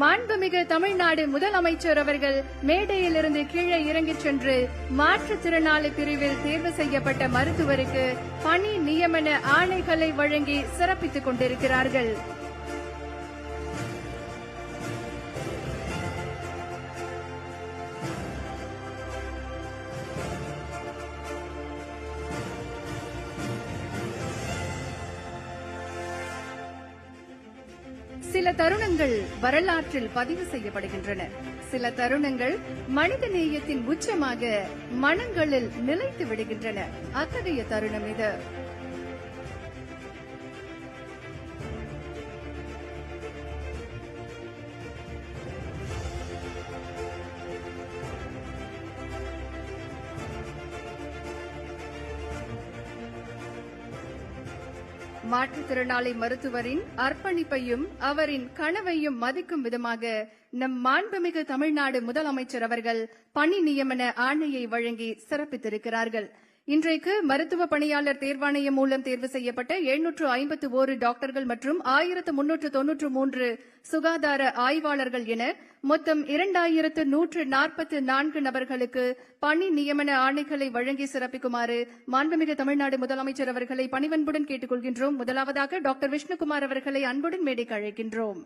மாண்புமிகு தமிழ்நாடு முதலமைச்சர் அவர்கள் மேடையிலிருந்து கீழே இறங்கிச் சென்று மாற்றுத்திறனாளி பிரிவில் தேர்வு செய்யப்பட்ட மருத்துவருக்கு பணி நியமன ஆணைகளை வழங்கி சிறப்பித்துக் கொண்டிருக்கிறார்கள். சில தருணங்கள் வரலாற்றில் பதிவு செய்யப்படுகின்றன. சில தருணங்கள் மனித நேயத்தின் உச்சமாக மனங்களில் நிலைத்து விடுகின்றன. அத்தகைய தருணம் இது. மாற்றுத்திறனாளி மருத்துவரின் அர்ப்பணிப்பையும் அவரின் கனவையும் மதிக்கும் விதமாக நம் மாண்புமிகு தமிழ்நாடு முதலமைச்சர் அவர்கள் பணி நியமன ஆணையை வழங்கி சிறப்பித்திருக்கிறார்கள். இன்றைக்கு மருத்துவ பணியாளர் தேர்வாணையம் மூலம் தேர்வு செய்யப்பட்ட 751 டாக்டர்கள் மற்றும் 1393 சுகாதார ஆய்வாளர்கள் என மொத்தம் 2144 நபர்களுக்கு பணி நியமன ஆணைகளை வழங்கி சிறப்பிக்குமாறு மாண்புமிகு தமிழ்நாடு முதலமைச்சர் அவர்களை பணிவன்புடன் கேட்டுக் கொள்கின்றோம். முதலாவதாக டாக்டர் விஷ்ணுகுமார் அவர்களை அன்புடன் மேடைக்கு அழைக்கின்றோம்.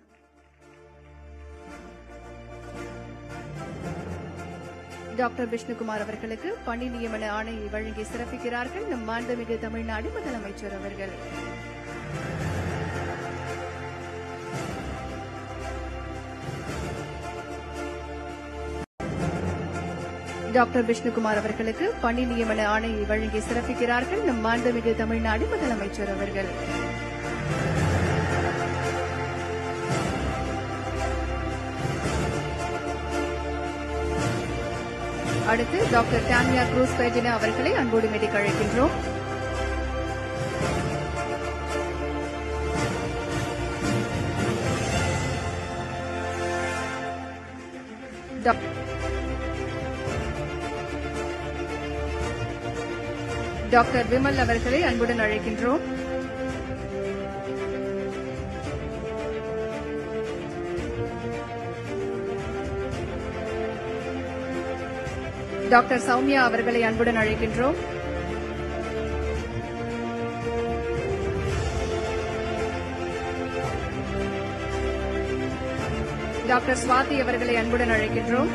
டாக்டர் விஷ்ணுகுமார் அவர்களுக்கு பணி நியமன ஆணையை வழங்கி சிறப்பிக்கிறார்கள் நம் மாண்புமிகு தமிழ்நாடு முதலமைச்சர் அவர்கள். டாக்டர் விஷ்ணுகுமார் அவர்களுக்கு பணி நியமன ஆணையை வழங்கி சிறப்பிக்கிறார்கள் நம் மாண்புமிகு தமிழ்நாடு முதலமைச்சர் அவர்கள். அடுத்து டாக்டர் டானியா குரூஸ் பெர்டினா அவர்களை அன்போடு மேடைக்கு அழைக்கின்றோம். டாக்டர் விமல் அவர்களை அன்புடன் அழைக்கின்றோம். டாக்டர் சௌமியா அவர்களை அன்புடன் அழைக்கின்றோம். டாக்டர் சுவாதி அவர்களை அன்புடன் அழைக்கின்றோம்.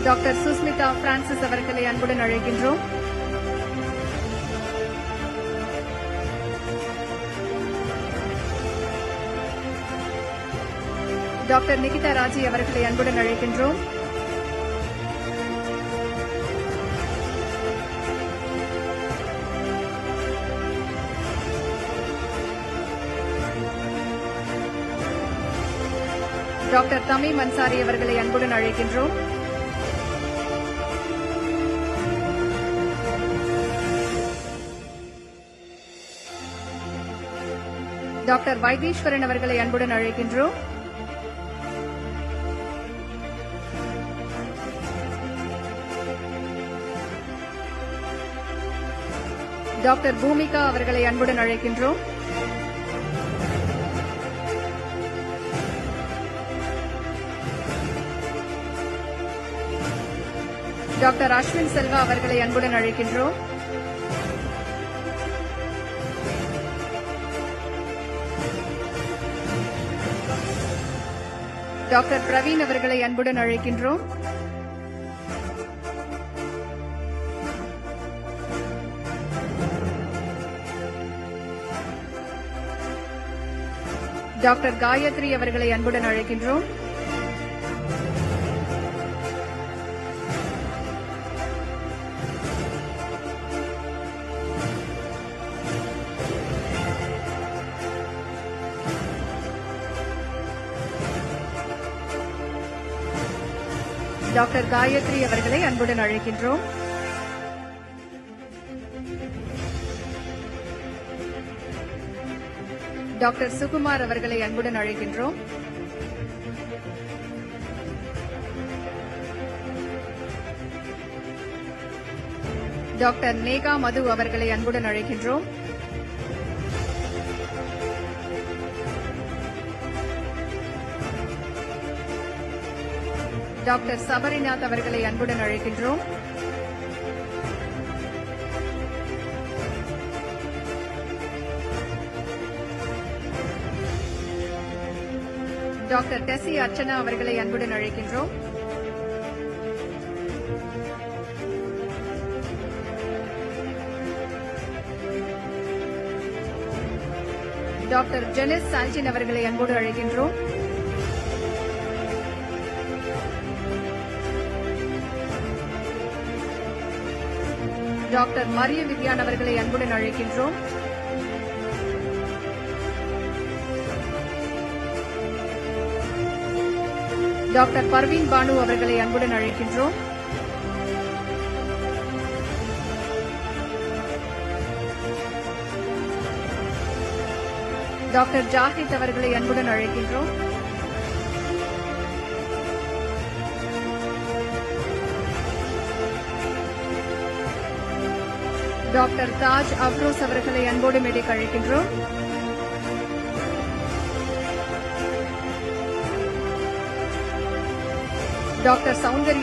டாக்டர் சுஸ்மிதா பிரான்சிஸ் அவர்களை அன்புடன் அழைக்கின்றோம். டாக்டர் நிகிதா ராஜி அவர்களை அன்புடன் அழைக்கின்றோம். டாக்டர் தமீம் அன்சாரி அவர்களை அன்புடன் அழைக்கின்றோம். டாக்டர் வைத்தீஸ்வரன் அவர்களை அன்புடன் அழைக்கின்றோம். டாக்டர் பூமிகா அவர்களை அன்புடன் அழைக்கின்றோம். டாக்டர் அஸ்வின் செல்வா அவர்களை அன்புடன் அழைக்கின்றோம். டாக்டர் பிரவீன் அவர்களை அன்புடன் அழைக்கின்றோம். டாக்டர் காயத்ரி அவர்களை அன்புடன் அழைக்கின்றோம். டாக்டர் காயத்ரி அவர்களை அன்புடன் அழைக்கின்றோம். டாக்டர் சுகுமார் அவர்களை அன்புடன் அழைக்கின்றோம். டாக்டர் நேகா மது அவர்களை அன்புடன் அழைக்கின்றோம். டாக்டர் சபரிநாத் அவர்களை அன்புடன் அழைக்கின்றோம். டாக்டர் டெசி அர்ச்சனா அவர்களை அன்புடன் அழைக்கின்றோம். டாக்டர் ஜெனிஸ் சால்ஜின் அவர்களை அன்போடு அழைக்கின்றோம். டாக்டர் மரியம் வித்யான் அவர்களை அன்புடன் அழைக்கின்றோம். டாக்டர் பர்வீன் பானு அவர்களை அன்புடன் அழைக்கின்றோம். டாக்டர் ஜாஹித் அவர்களை அன்புடன் அழைக்கின்றோம். டாக்டர் தாஜ் அப்ரோஸ் அவர்களை அன்போடு மேடைக்கு அழைக்கின்றோம். டாக்டர் சௌந்தர்யா